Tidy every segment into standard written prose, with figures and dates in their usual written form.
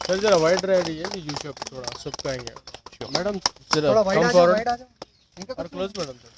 Sir जरा wide रह रही है कि यू शेप थोड़ा सबका आएंगे मैडम जरा कम फॉरवर्ड और close madam sir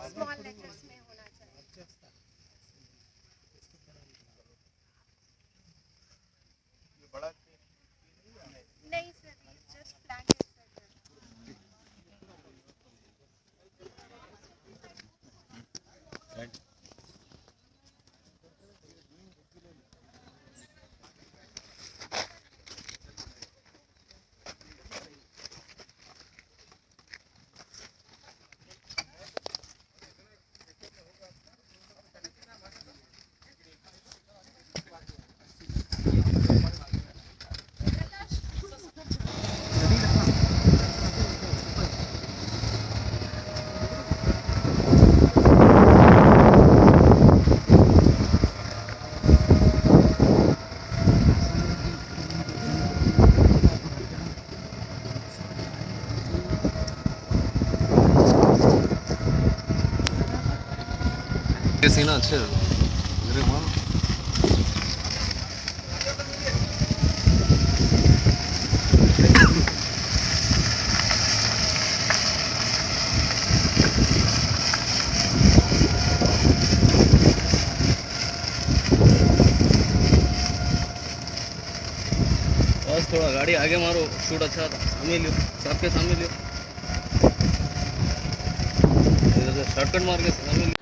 small letters में होना चाहिए। नहीं सर, जस्ट प्लान सीना अच्छे मेरे वहाँ बस थोड़ा गाड़ी आगे मारो, शूट अच्छा था। सामने लियो, सबके सामने लियो, शॉर्टकट मार के सामने लियो।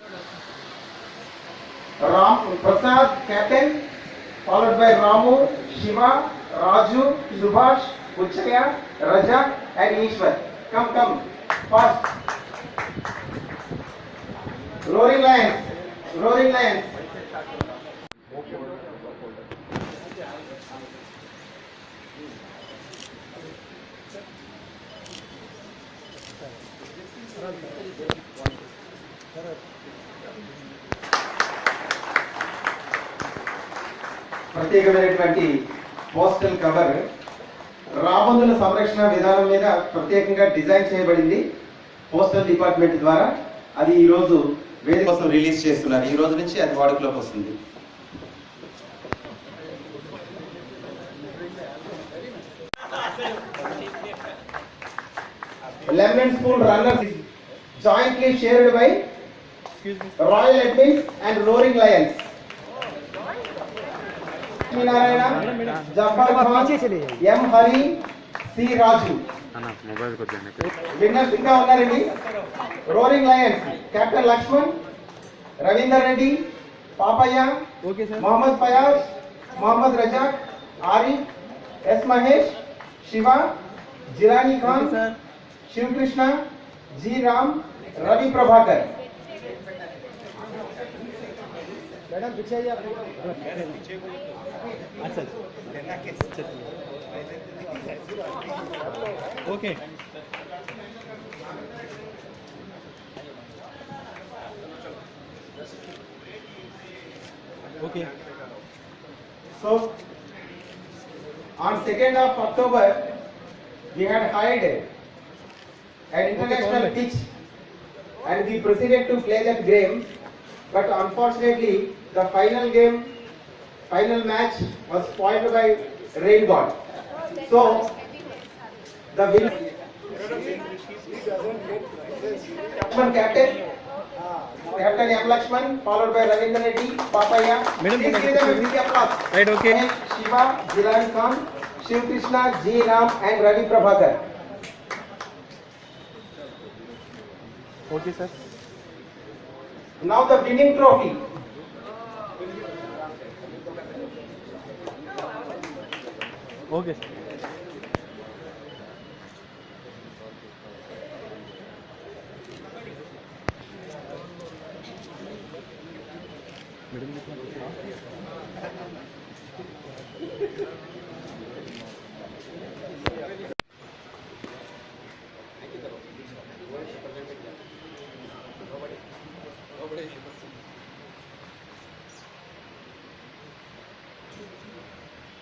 Ram Prasad, captain, followed by Ramu, Shiva, Raju, Subhash, Uchaya, Rajak, and Ishwar. Come, fast. Roaring lions. ప్రత్యేకమైనటువంటి పోస్టల్ కవర్ రాబందుల సంరక్షణ విధానం మీద ప్రత్యేకంగా డిజైన్ చేయబడింది పోస్టల్ డిపార్ట్మెంట్ ద్వారా. అది ఈ రోజు వేదిక కోసం రిలీజ్ చేస్తున్నారు. ఈ రోజు నుంచి అది వాడుకలోకి వస్తుంది. Lemon spoon runners jointly shared by Royal Admins and Roaring Lions. Narayan, Zafar Khan, M Hari, C Raju. Winners इंका उन्नारंडी. Roaring Lions captain Lakshman, Ravinder Reddy, Papaiah, Mohammad Fayaz, Mohammad Razak, Arif, S Mahesh, Shiva, Jilani Khan, Shiv Krishna, G Ram, Ravi Prabhakar. Madam पीछे आइए आप. अच्छा okay okay So on 2nd of October, we had hired an international pitch and we proceeded to play that game. But unfortunately, the final match was spoiled by rain god. So the winner, Captain M. Lakshman, followed by Ravindra Reddy, Papaya. Please give them a big applause. Right, okay. Shiva, Jilan Khan, Shiv Krishna, G. Ram, and Ravi Prabhakar. Okay, sir. Now the winning trophy. Okay, sir.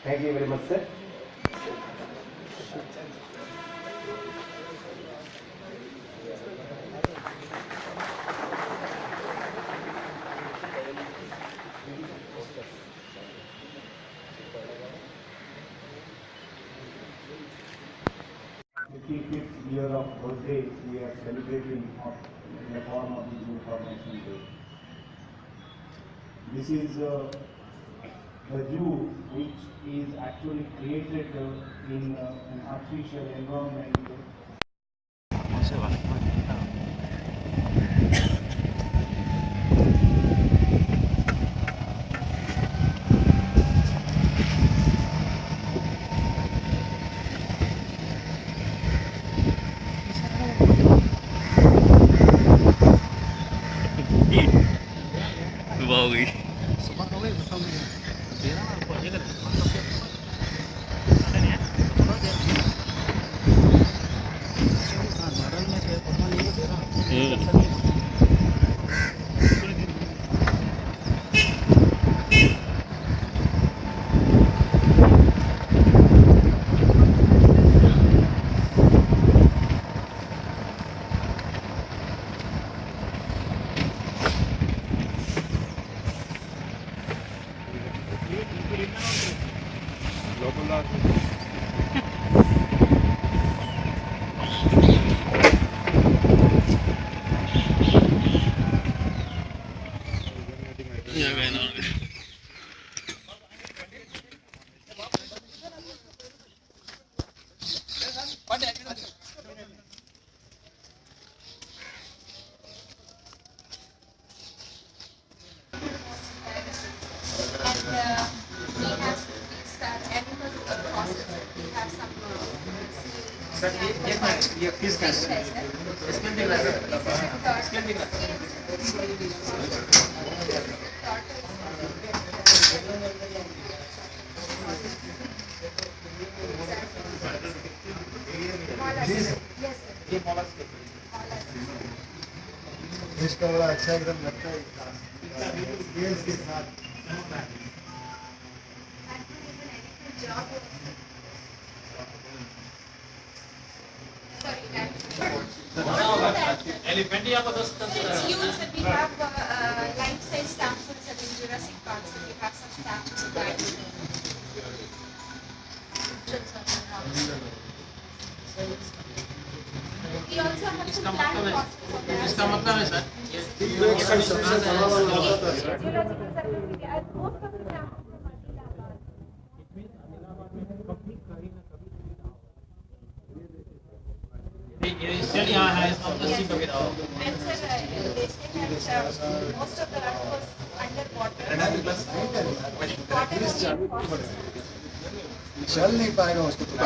Thank you very much, sir. The 55th year of birthday we are celebrating in the form of the Zoo Formation Day. This is the zoo which is actually created in an artificial environment. वाह गई We have these animal fossils. We have some इसका बड़ा अच्छा एकदम लगता है scales के साथ Elephant या तो it's used and we have life-size samples in Jurassic Park, so we have some samples of that. We also have some plant fossils of that. इसका मतलब है sir Zoological survey we get most of the samples from Adilabad. इसलिए यहाँ है इसका मतलब सी कभी रहा And sir, they say that most of the earth was underwater. Water was चल नहीं पाएगा उसको तो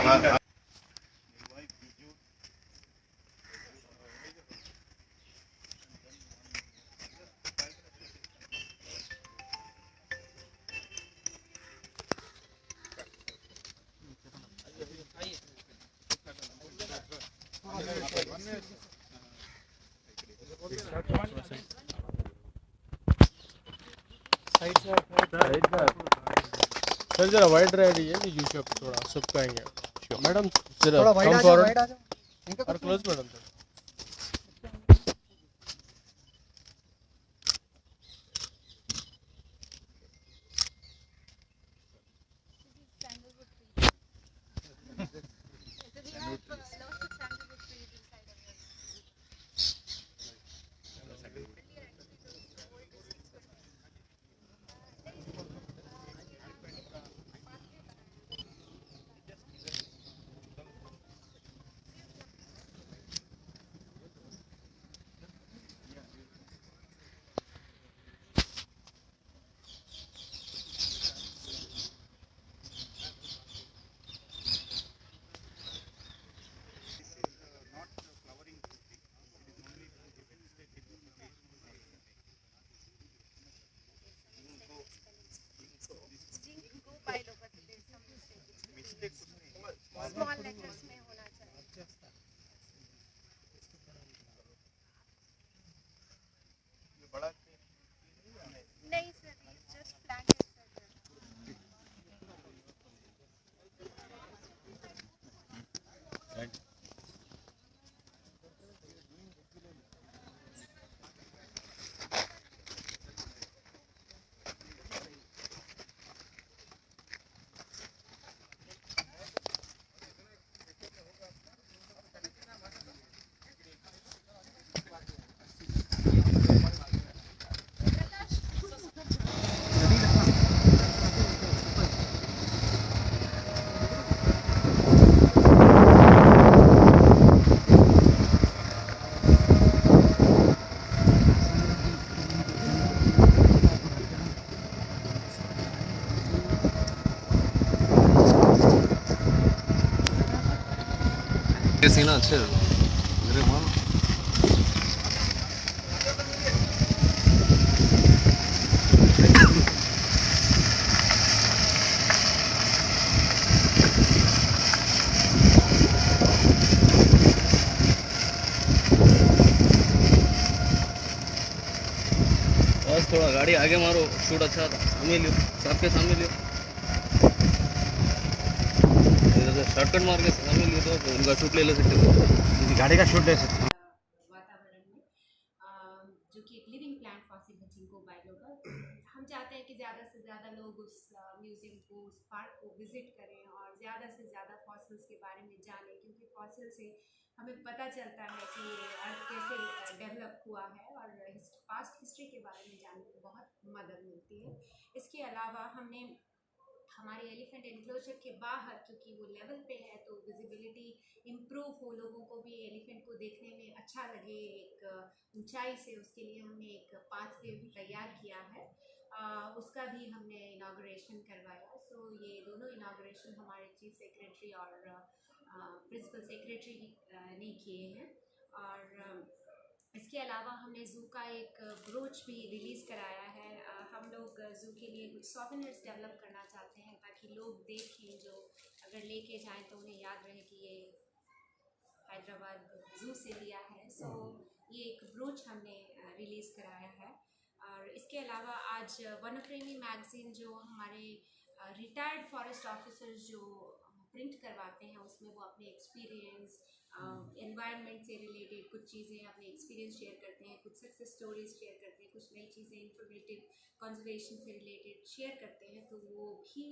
Side sir. सर जरा वाइड रह रही है ये यू शेप थोड़ा सबका आएंगे मैडम जरा कम फॉरवर्ड और close madam sir small letters में होना चाहिए। नहीं सर, जस्ट प्लांट सर। ये सीन अच्छे मेरे मन बस थोड़ा गाड़ी आगे मारो शूट अच्छा था सामने लियो सबके सामने लियो शॉर्टकट मार के सामने लियो तो उनका शूट ले सकते हो गाड़ी का शूट ले सकते हैं। वातावरण में जो कि एक लिविंग प्लांट फॉसिल है जिनको बायोलॉगर हम चाहते हैं कि ज़्यादा से ज़्यादा लोग उस म्यूज़ियम को उस पार्क को विज़िट करें और ज़्यादा से ज़्यादा फॉसिल्स के बारे में जानें क्योंकि फॉसिल से हमें पता चलता है कि अर्थ कैसे डेवलप हुआ है और पास्ट हिस्ट्री के बारे में जानने में बहुत मदद मिलती है। इसके अलावा हमने हमारे एलिफेंट एनक्लोजर के बाहर क्योंकि वो लेवल पे है तो विजिबिलिटी इम्प्रूव हो लोगों को भी एलिफेंट को देखने में अच्छा लगे एक ऊंचाई से उसके लिए हमने एक पाथवे भी तैयार किया है उसका भी हमने इनाग्रेशन करवाया। सो ये दोनों इनाग्रेशन हमारे चीफ सेक्रेटरी और प्रिंसिपल सेक्रेटरी ने किए हैं और इसके अलावा हमने ज़ू का एक ब्रोच भी रिलीज़ कराया है। हम लोग ज़ू के लिए कुछ सॉवेनिर्स डेवलप करना चाहते हैं ताकि लोग देखें जो अगर लेके जाएं तो उन्हें याद रहे कि ये हैदराबाद ज़ू से लिया है। सो ये एक ब्रोच हमने रिलीज़ कराया है और इसके अलावा आज वनप्रेमी मैगज़ीन जो हमारे रिटायर्ड फॉरेस्ट ऑफिसर्स जो प्रिंट करवाते हैं उसमें वो अपने एक्सपीरियंस एनवायरनमेंट से रिलेटेड कुछ चीज़ें अपने एक्सपीरियंस शेयर करते हैं, कुछ सक्सेस स्टोरीज शेयर करते हैं, कुछ नई चीज़ें इंफॉर्मेटिव कंजर्वेशन से रिलेटेड शेयर करते हैं तो वो भी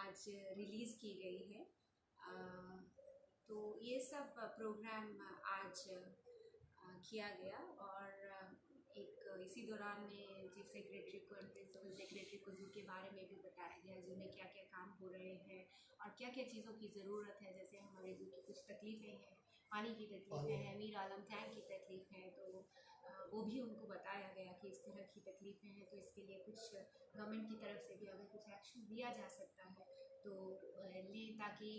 आज रिलीज़ की गई है। तो ये सब प्रोग्राम आज किया गया और एक इसी दौरान में चीफ सेक्रेटरी को एंड प्रिंसिपल सेक्रेटरी को ज़ू के बारे में भी बताया गया ज़ू में क्या क्या काम हो रहे हैं और क्या क्या चीज़ों की ज़रूरत है। जैसे हमारे ज़ू की कुछ तकलीफ़ें हैं, पानी की तकलीफ़ें हैं, मीर आलम टैंक की तकलीफ़ है तो वो भी उनको बताया गया कि इस तरह की तकलीफ़ें हैं तो इसके लिए कुछ गवर्नमेंट की तरफ से भी अगर कुछ एक्शन लिया जा सकता है तो लें ताकि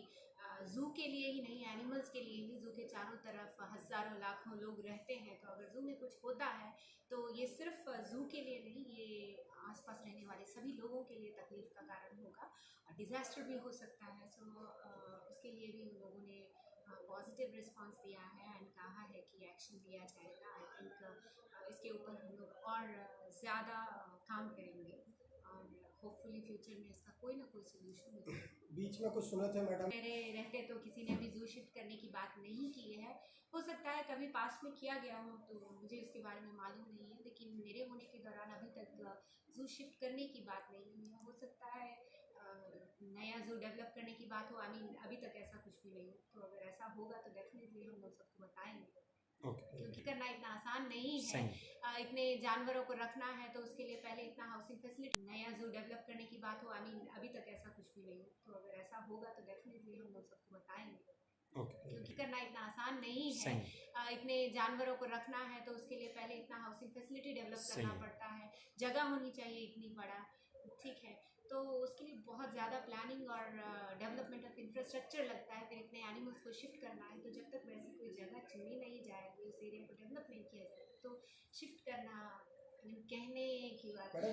ज़ू के लिए ही नहीं एनिमल्स के लिए भी ज़ू के चारों तरफ हज़ारों लाखों लोग रहते हैं तो अगर ज़ू में कुछ होता है तो ये सिर्फ ज़ू के लिए नहीं ये आसपास रहने वाले सभी लोगों के लिए तकलीफ़ का कारण होगा और डिज़ास्टर भी हो सकता है। सो उसके लिए भी उन लोगों ने पॉजिटिव रिस्पांस दिया है एंड कहा है कि एक्शन लिया जाएगा। आई थिंक इसके ऊपर हम लोग और ज़्यादा काम करेंगे और होपफुली फ्यूचर में इसका कोई ना कोई सोल्यूशन मिले। बीच में कुछ सुने थे मैडम, मेरे रहते तो किसी ने भी जू शिफ्ट करने की बात नहीं की है। हो सकता है कभी पास्ट में किया गया हो, तो मुझे इसके बारे में मालूम नहीं है, लेकिन मेरे होने के दौरान अभी तक जू शिफ्ट करने की बात नहीं हुई है। हो सकता है नया जू डेवलप करने की बात हो, आई मीन अभी तक ऐसा कुछ भी नहीं हो। तो अगर ऐसा होगा तो डेफिनेटली हम लोग सबको बताएंगे, क्योंकि करना इतना आसान नहीं है। इतने जानवरों को रखना है तो उसके लिए पहले इतना हाउसिंग फैसिलिटी, नया जू डेवलप करने की बात हो, आई मीन अभी तक ऐसा कुछ भी नहीं हो। तो अगर ऐसा होगा तो डेफिनेटली हम लोग सबको बताएंगे, क्योंकि करना इतना आसान नहीं है। इतने जानवरों को रखना है तो उसके लिए पहले इतना हाउसिंग फैसिलिटी डेवलप करना पड़ता है, जगह होनी चाहिए इतनी बड़ा, ठीक है। तो उसके लिए बहुत ज़्यादा प्लानिंग और डेवलपमेंट ऑफ इंफ्रास्ट्रक्चर लगता है। फिर इतने एनिमल्स को शिफ्ट करना है, तो जब तक वैसी कोई जगह चुनी नहीं जाएगी, उस एरिया को डेवलप नहीं किया जाएगा, तो शिफ्ट करना कहने की बात है।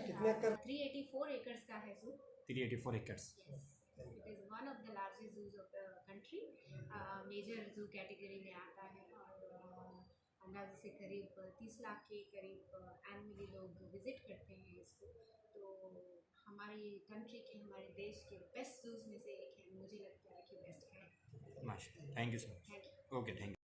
384 एकर्स का है zoo. 384 acres. It is one of the largest zoos of the country, major zoo category में आता है। और अंदाजे से करीब 30 लाख के करीब एनुअली लोग विज़िट करते हैं इसको। तो हमारी कंट्री के, हमारे देश के बेस्ट जूस में से एक है, मुझे लगता है कि बेस्ट है। माशाल्लाह, thank you so much. Thank you. Okay, thank you.